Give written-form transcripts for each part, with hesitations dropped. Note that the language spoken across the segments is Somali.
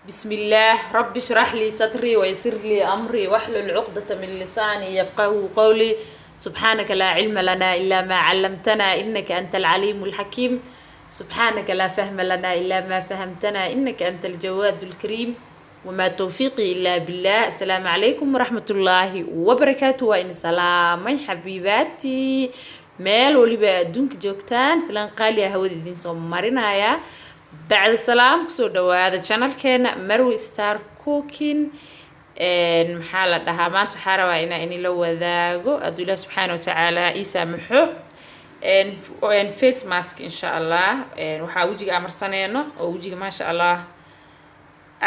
بسم الله رب اشرح لي صدري ويسر لي أمري واحلل عقدة من لساني يفقهوا قولي. سبحانك لا علم لنا إلا ما علمتنا إنك أنت العليم الحكيم. سبحانك لا فهم لنا إلا ما فهمتنا إنك أنت الجواد الكريم. وما توفيقي إلا بالله. السلام عليكم ورحمة الله وبركاته. وإن سلامي حبيباتي meel waliba adduunka joogtaan islaan qaaliya hawada idin soo marinaya bacda salaam kusoo dhawaada channelkeena Marwe Star Cooking maxaa la dhahaa maanta waxaa rabaa inaan la wadaago aduu Ilaahay subxaanahu wa ta'aala ii saamaxo face mask insha Allah waxaa wajiga amarsaneyno oo wajiga ma sha Allah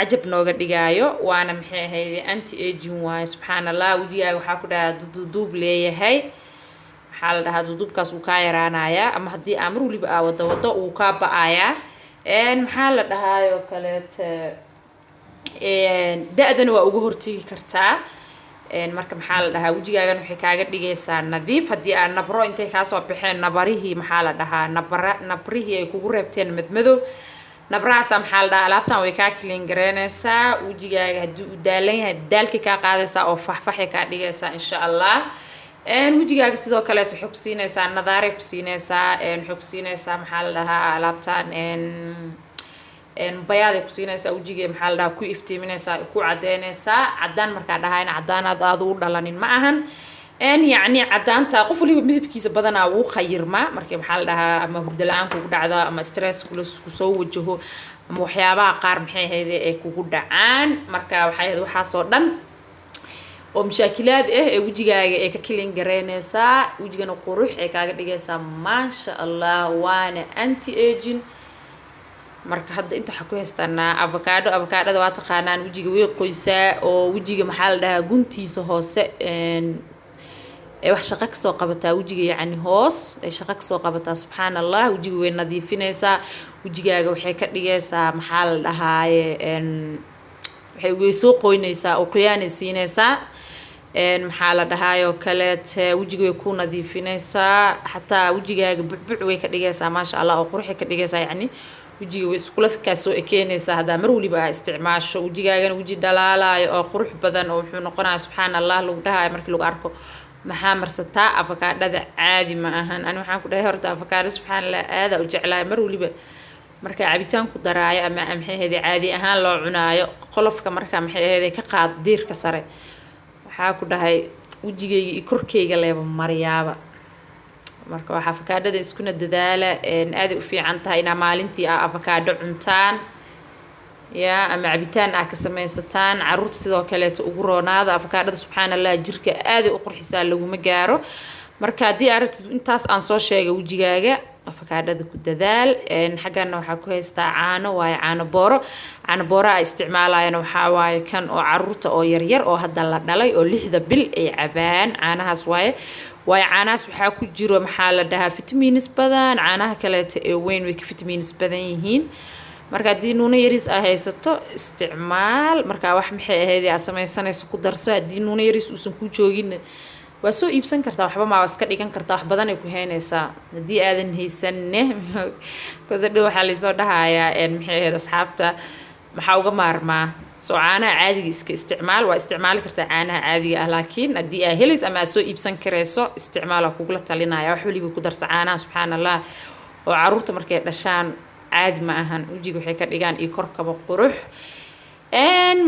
عجب nooga dhigayo waana maxay ahayd anti aging waay subxaanallah wajigaaga waxaa ku dhahaa duub leeyahay حال ده هذا دوب كاس وكايرانا يا أما هدي أمر لي بقى وده وكابا آيا إن محل ده هاي وكلت إن ده أذن وأجهرتي كرتا إن مركب محل ده وجي جانا حكاية دقيسة نظيف هدي أنا برو أنت كاسو بحين نبريه محل ده نبريه يكوربتين مدمدو نبراسا محل ده لابتان ويكاكلين جرينسا وجي جانا دالين دالك كقادسة أو فحفحة كدقيسة إن شاء الله وجيغاga sidoo kale wuxuu ku siinaysaa nadaare ku siinaysaa wuxuu ku siinaysaa maxal laha alaabtaan bayaad ku siinaysaa wajiga maxal laha ku iftiiminaysaa ku cadeynaysaa cadaan marka dhahayn cadaanad aad u dhalanin ma ahan yani cadaanta qof waliba midabkiisa badana uu khayirma markii maxal laha ama hurdo la'aan ku dhacda ama stress ku soo wajaho ama waxyaabaha qaar maxay hay'ade ay kugu dhacaan marka waxa soo dhan oo mashaakilaad ee wajigaaga ee ka kilin gareynaysa wajigana qurux ee kaaga dhigaysa ma sha Allah waana anti aging marka hadda inta waxa ku haystanaa avocado waa taqaanaan wajiga way qoysaa oo wajiga maxaa la dhahaa guntiisa hoose ee wax shaqo ka soo qabataa wajiga yani hoos ee shaqo ka soo qabataa subxaanallah wajiga way nadiifinaysaa wajigaaga waxay ka dhigaysaa maxaa la dhahaaye waxay way soo qoynaysaa oo qiyaanaysiinaysaa maxaa la dhahayo kale wajiga way ku nadiifinaysaa hatta wajigaaga bucbuc way ka dhigaysaa ma sha Allah oo qurux ka dhigaysaa yani wajiga way isku la soo ekeenaysaa hada mar waliba isticmaasho wajigaagana waji dhalaalayo oo qurux badan oo wuxuu noqonayaa subxaanallah lagu dhahayo markii lagu arko maxaa marsataa avocado caadi ma ahan ani waxaan ku dhahay horta avocado subxaanallah aad u jeclahay mar waliba marka cabitaan ku daraayo ama maxay ahayd caadi ahaan loo cunaayo qolofka marka maxay ahayd ka qaad diirka sare waxa ku dhahay wajigayga iyo korkeyga leeba maryaaba marka waxa avocado iskuna dadaala aad u fiican tahay ina maalintii avocado cuntaan ya ama cabitaan ka samaysataan caruurta sidoo kale ugu roonaada avocado subxaanallah jirka aad u qurxisaa lagu ma gaaro marka hadii aragtid intaas aan soo sheegay wajigaaga avocado ku dadaal xagana waxa ku haystaa caano booro ay isticmaalayaan waxa waaye kan oo caruurta oo yar oo hadda la dhalay oo 6 bil ay cabaan caanahaas waaye caanahaas waxa ku jiro maxaa la dhahaa vitamins badan caanaha kale ee weyn way ka vitamins badan yihiin marka hadii nuuna yaris ah haysato isticmaal marka wax maxay ahayd ay samaysanayso ku darso hadii nuuna yaris uusan ku joogin waa soo iibsan kartaa waxba ma iska dhigan kartaa wax badan ay ku heynaysaa hadii aadan haysanne koosada waxa la soo dhahayaa maxay ahayd asxaabta waxa uga maarmaa soo caanaha caadiga iska isticmaal waa isticmaali kartaa caanaha caadiga ah laakiin hadii ay helays ama soo iibsan kareyso isticmaal kugula talinaya wax waliba ku darsa caanaha subxaanallah oo caruurta markay dhashaan caadi ma ahan wajiga waxay ka dhigaan iyo korkaba qurux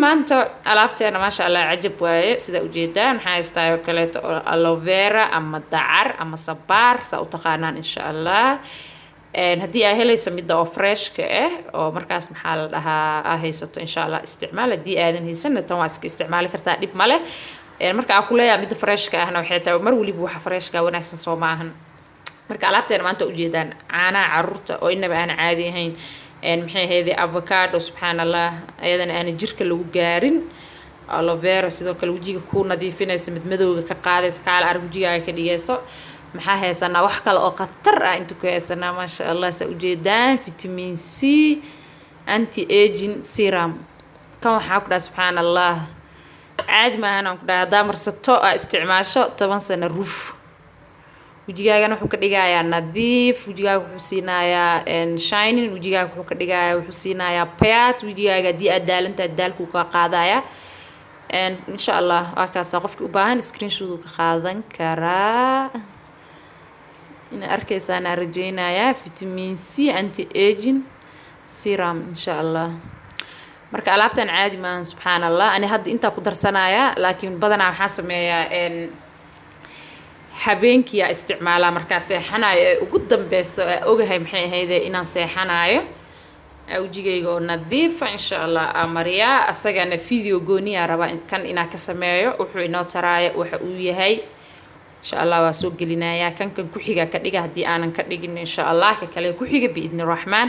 maanta alaabteena ma sha Allah cajab waaye sida ujeedaan waxa haystaayo kale aloe vera ama dacar ama sabar saa u taqaanaan insha Allah hadii ay helayso mid oo fresh ka oo markaas maxaa la dhahaa haysato insha Allah isticmaal hadii aadan haysan tan waa iska isticmaali kartaa dib male marka aan ku leeyahay mid fresh ka ahna waxay tahay mar waliba waxa fresh ka wanaagsan soo maahan marka alaabteena maanta ujeedaan caanaha caruurta oo inaba aan caadi ahayn maxay ahayd avocado subxaanallah ayadana aan jirka lagu gaarin aloe vera sidoo kale wajiga ku nadiifinaysa mid madowga ka qaadaysa kaal arag wajigaaga ka dhigayso maxaa haysanaa wax kale oo khatar ah inta ku haysanaa ma sha Allah sa ujeedaan vitamin C anti aging serum kan waxa ku dhahay subxaanallah caadi ma ahan ku dhahay marsato isticmaasho 10 sano ruuf wejigaagana wuxuu ka dhigayaa nadiif, wejigaaga wuxuu siinayaa shining, wejigaaga wuxuu ka dhigayaa wuxuu siinayaa payat, wejigaaga haddii aad daalantahay daalkuu ka qaadaya. insha allah waa kaasa qofkii u baahan screenshot uu ka qaadan karaa. ina arkaysaan aan rajaynayaa vitamin C anti aging serum insha allah. marka alaabtan caadi maahan subxaan allah. ani hadda intaa ku darsanaya, laakiin badanaa waxaan sameeyaa habeenkii aa isticmaalaa markaa seexanayo ee ugu dambeyso ogahay maxay ahayd inaan seexanayo. wejigayga oo nadiifa insha allah amariyaa. asagana video gooniya raba kan inaa ka sameeyo wuxuu inoo taraayo waxa uu yahay insha allah waa soo gelinayaa. kan ku xiga ka dhiga haddii aanan ka dhigin insha allah ka kale ku xiga biidni raxmaan.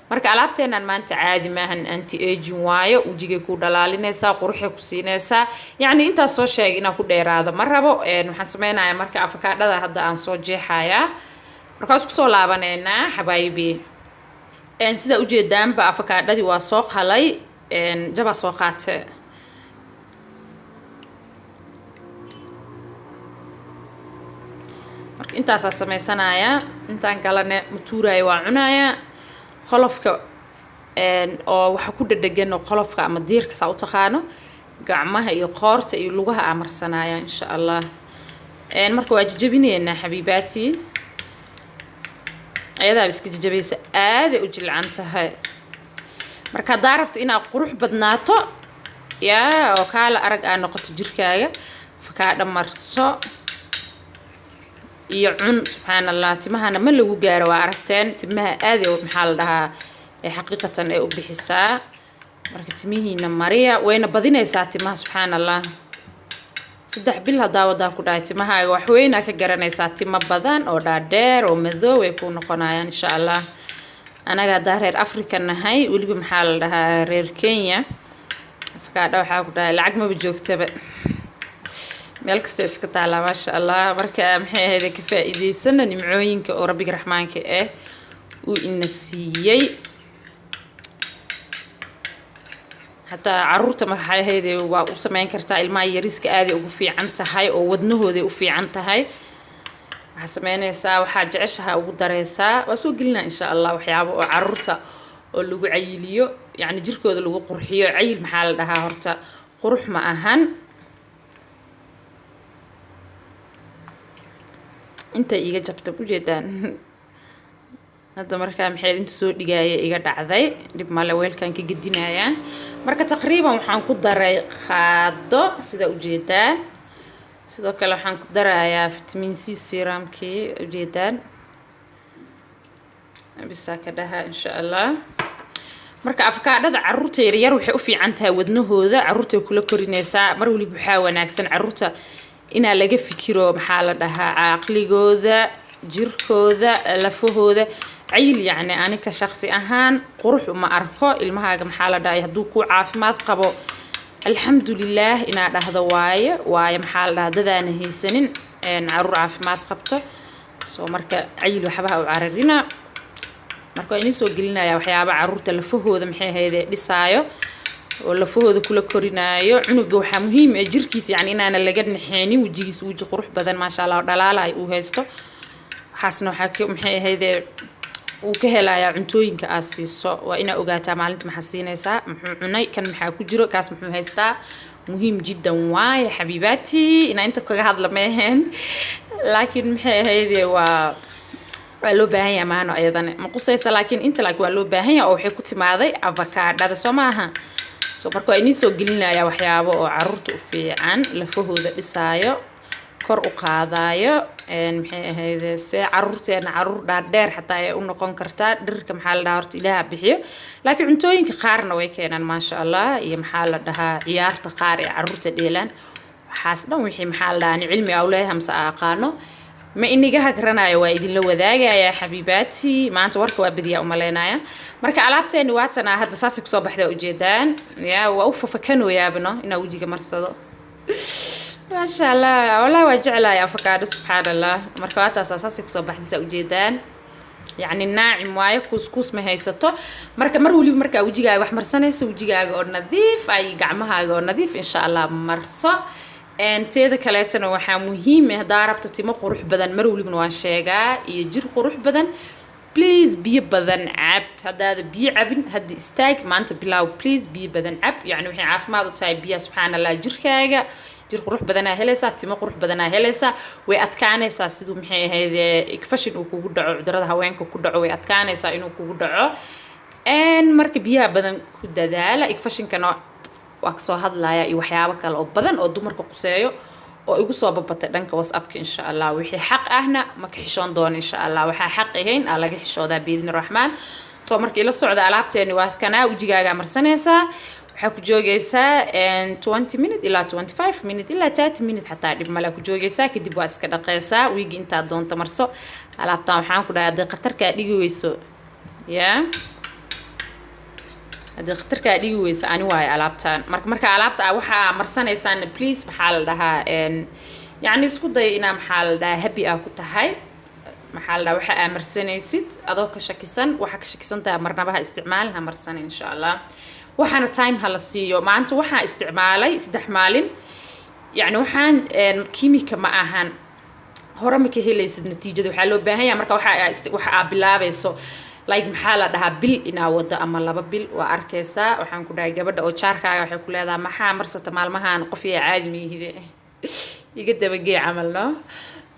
marka alaabteenan maanta caadi maahan anti aging waayo. wejigay ku dhalaalinaysaa, quruxay ku siinaysaa. yacni intaas soo sheegay inaa ku dheeraado ma rabo. waxaan sameynayaa marka afakaadhada hadda aan soo jeexayaa. markaas kusoo laabanaynaa xabaayibi. sida ujeedaanba afakaadhadii waa soo qalay, jabaa soo qaate. marka intaasaa sameysanayaa. intaan kalena matuuraayo waa cunayaa. qolofka oo waxa ku dhadhagan qolofka ama diirka saa u taqaano, gacmaha iyo qoorta iyo lugaha aa marsanaya insha allah. marka waa jajabinaynaa xabiibaati. ayadaa iska jajabaysa aaday u jilcan tahay. marka haddaa rabto inaad qurux badnaato yaa oo kaala arag aa noqoto jirkaaga, afakaadho marso iyo cun. subxaan allah. timahana ma lagu gaaro waa aragteen. timaha aaday maxaa la dhahaa xaqiiqatan ay u bixisaa. marka timihiina mariya wayna badinaysaa timaha. subxaan allah. 3 bil haddaa wadaa ku dhahay timahaaga wax weynaa ka garanaysaa. timo badan oo dhaadheer oo madow way ku noqonayaan insha allah. anaga haddaa reer africa nahay, weliba maxaa la dhahaa reer kenya, afakaadho waxaa ku dhahay lacag maba joogtaba, meel kasta iska taalaa maasha allah. marka maxay ahayd ka faa'iidaysana nimcooyinka oo rabbiga raxmaanka uu ina siiyey. حتى عروت مرحلة هذي وسمعين كرتا الماء يريسك آذي وفي عنتها هاي أو ودنه ذي وفي عنتها هاي حسمعين سا وحاج عشها ودرسها وسوق لنا إن شاء الله وحيابو عروتا اللي عيليو يعني جركو اللي قرحيو عيل محل لها هرتا قروح ما أهن. أنت إيجا جبت بجدان هذا مركا محيد أنت سوق دقايق إيجا دعذي دب ما لويل كان كجدينا يا marka taqriiban waxaan ku daray qaado sida ujeedaan. sidoo kale waxaan ku darayaa vitamin C serumkii ujeedaan bisa ka dhaha insha allah. marka afkaadhada caruurta yar waxay u fiican tahay wadnahooda. caruurta kula korinaysaa mar waliba waxaa wanaagsan caruurta inaa laga fikiro maxaa la dhahaa aqligooda, jirkooda, lafahooda. عيل يعني أنا كشخص أهان قروح وما أركو المهاجم محل دا يهدو كو عافمات قبو الحمد لله إن هذا واي محل دا أنا هي سنين عرور عافمات قبته سو مركا عيل وحبها وعررنا مركا إني سو قلنا يا وحيابا عرور تلفوه ذا محي هذا لسايو ولفوه ذا كل كورينايو عنق وحا مهم جركيس يعني أنا لقد نحيني وجيس وجي قروح بدن ما شاء الله دلالة وهستو حاسنو حكي محي هذا وكهلا cuntoyinka aad siiso waa ina ogaataa maalinta ma xasiinaysa muxuu cunay kan maxaa ku jiro kaas muxuu haystaa muhiim jiddan waay xabiibaati ina inta kaga hadla meehen laakiin maxay ahayd waa loo baahan yahay maano ayadana ma qusaysa laakiin inta waa loo baahan yahay oo waxay ku timaaday avocado soo maaha soo marka inii soo gelinaya waxyaabo oo caruurta u fiican lafahooda dhisaayo kor u qaadayo maxay ahayd si caruurteena caruur dhaadheer xataa ay u noqon kartaa dhirka maxaa la dhahaa horta ilaaha bixiyo laakiin cuntooyinka qaarna way keenaan maasha allah iyo maxaa la dhahaa ciyaarta qaar ee caruurta dheelaan waxaas dhan wixii maxaa la dhahaa cilmi aw leeyahay amsa aqaano ma iniga hagranayo waa idin la wadaagaya xabiibaati maanta warka waa badiyaa u maleynaya marka alaabteeni waatana hadda saasi ku soo baxday ujeedaan yaa waa u fafakanoyaabno ina wajiga marsado ما شاء الله والله وجعلها يا أفكار سبحان الله مركبات أساسي بصباح دي سوجيدان يعني الناعم واي كوسكوس ما هيستو مر ولي مركا وجيغا wax marsanayso wajigaaga oo nadiif ay gacmahaaga oo nadiif insha Allah marso teeda kaleetana waxaa muhiim ah hadaa rabto timo qurux badan mar walibna waan sheegaa iyo jir qurux badan please biyo badan cab hadaada biyo cabin hadda istaag maanta bilaaw please biyo badan cab yani waxay caafimaad u tahay biyaha subxaanallah jirkaaga jir qurux badanaa helaysaa timo qurux badanaa helaysaa way adkaanaysaa siduu maxay ahayd infection uu kugu dhaco cudurada haweenka ku dhaco way adkaanaysaa inuu kugu dhaco marka biyaha badan ku dadaala infectionkana waa kasoo hadlaya iyo waxyaabo kale oo badan oo dumarka quseeyo oo igu soo babatay dhanka WhatsAppka insha Allah wixii xaq ahna ma ka xishoon doon insha Allah waxa xaq ahayn aa laga xishoodaa biidin rahmaan soo markii la socda alaabteeni waa kana wajigaaga marsanaysaa waxa ku joogaysaa 20 minutes ilaa 25 minutes ilaa 30 minutes xataa dib mala ku joogaysaa kadib waa iska dhaqaysaa wiigi inta doonto marso alaabtaan waxaan ku dhahay qatarka dhigi weyso هذا خطر كأدي ويس أنا واي علبتان مرك علبت وحى مرسنة بليز محل ده يعني سكوت إنا محل ده هبي أكو تهاي محل ده وحى مرسنة ست أذوق شكسن وحك شكسن تمرنا بها استعمالها مرسنة إن شاء الله وحنا تايم هالسيو ما أنت وحى استعمالي استحمالين يعني وحن كيميكا معهن هرمك هي اللي يصير نتيجة وحلو بها مرك وحى بلابسو like maxaa la dhahaa bil ina wada ama laba bil waa arkaysaa waxaan ku dhahay gabadha oo jaarkaaga waxay ku leedahay maxaa marsata maalmahan qof iyo caadi miihide iga dabagay camalno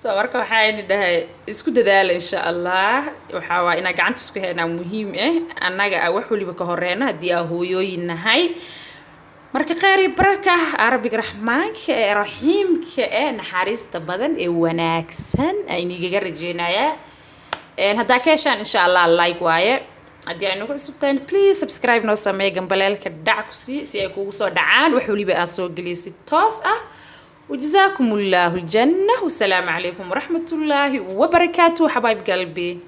soo marka waxaan dhahay isku dadaal insha Allah waxa waa ina gacanta isku heynaa muhiim annaga wax waliba ka horeena hadii aan hooyooyinahay marka qari baraka arabiga rahmaanka rahiimka naxariista badan ee wanaagsan ayniga rajeenaya هذا كيشان إن شاء الله لايك وايد أدي أنو كسبتين please subscribe نو سمي جنبالك كدعكسي سيكون صو دعان وحولي بأسوق جلسي توس وجزاكم الله الجنة والسلام عليكم ورحمة الله وبركاته حبايب قلبي.